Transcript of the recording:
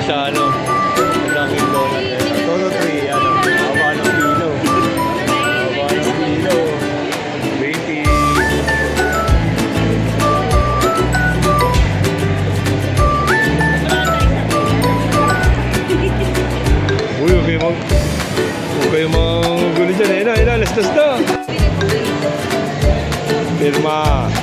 sa ano, Dunkin' Donut. Todo 3, ano, haba ng kilo. Haba ng kilo. 20. Uy, huwag kayo mga gulo dyan. Ayun na, alas na. Pirma.